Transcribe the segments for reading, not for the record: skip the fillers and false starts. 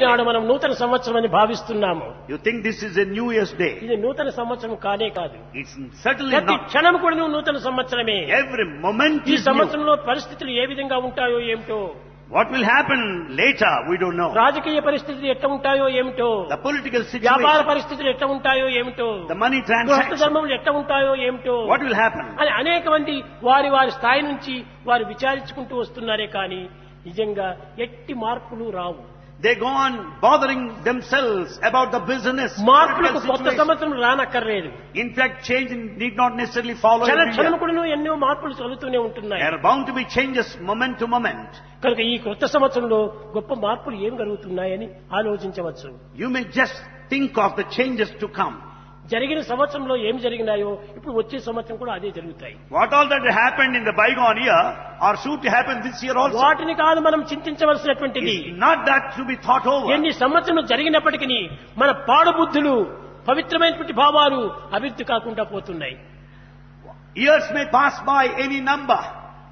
ఈనాడు మనం నూతన సంవత్సరం అని భావిస్తున్నాము. You think this is a New Year's Day. ఇది నూతన సంవత్సరం కానే కాదు. It's certainly ప్రతి not. క్షణం కూడా నూతన సంవత్సరమే. Every moment ఈ is new. సంవత్సరంలో పరిస్థితులు ఏ విధంగా ఉంటాయో ఏమిటో, What will happen later, we don't know. రాజకీయ పరిస్థితులు ఎట్లా ఉంటాయో ఏమిటో, The political వ్యాపార situation, పరిస్థితులు ఎట్లా ఉంటాయో ఏమిటో, the money గృహస్థ transactions, ధర్మములు ఎట్లా ఉంటాయో ఏమిటో what will happen? అని అనేక మంది వారి వారి స్థాయి నుంచి వారు విచారించుకుంటూ వస్తున్నారే కానీ నిజంగా ఎట్టి మార్పులు రావు. They go on bothering themselves about the business. మార్పులకు political కొత్త situation. సంవత్సరం రానక్కర్లేదు. In fact, change need not necessarily follow క్షణ every క్షణం year. కూడా ఎన్నో మార్పులు చదువుతూనే ఉంటున్నాయి. There are bound to be changes moment to moment. కనుక ఈ కొత్త సంవత్సరంలో గొప్ప మార్పులు ఏం కలుగుతున్నాయని ఆలోచించవచ్చు. You may just think of the changes to come. జరిగిన సంవత్సరంలో ఏం జరిగినాయో ఇప్పుడు వచ్చే సంవత్సరం కూడా అదే జరుగుతాయి. What all that happened in the bygone year are soon to happen this year also. వాటిని కాదు మనం చింతించవలసినటువంటిది. It's not that to be thought over. ఎన్ని సంవత్సరం జరిగినప్పటికీ మన పాడుబుద్ధులు పవిత్రమైనటువంటి భావాలు అభివృద్ధి కాకుండా పోతున్నాయి. Years may pass by any number,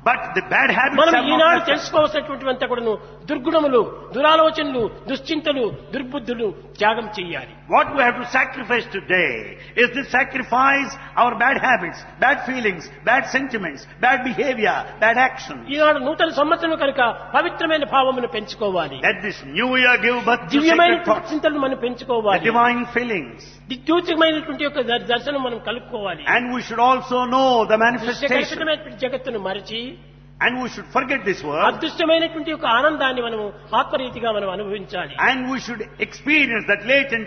but the bad habits మనం have not Eenadu left us. తెలుసుకోవాల్సినటువంటి కూడాను దుర్గుణములు, దురాలోచనలు, దుశ్చింతలు, దుర్బుద్ధులు త్యాగం చేయాలి. What we have to sacrifice today is to sacrifice our bad habits, bad feelings, bad sentiments, bad behavior, bad action. ఈనాడు నూతన సంవత్సరం కనుక పవిత్రమైన భావమును పెంచుకోవాలి. Let this new year give birth to దివ్యమైన sacred thoughts, చింతలను మనం the పెంచుకోవాలి. divine feelings. దిద్యూచమైనటువంటి యొక్క దర్శనం మనం కలుపుకోవాలి. And we should also know the manifestation. దృశ్యకల్పితమైనటువంటి జగత్తును మరచి And we should forget this world. అదృష్టమైనటువంటి యొక్క ఆనందాన్ని మనము ఆత్మరీతిగా మనం అనుభవించాలి. And we should experience that latent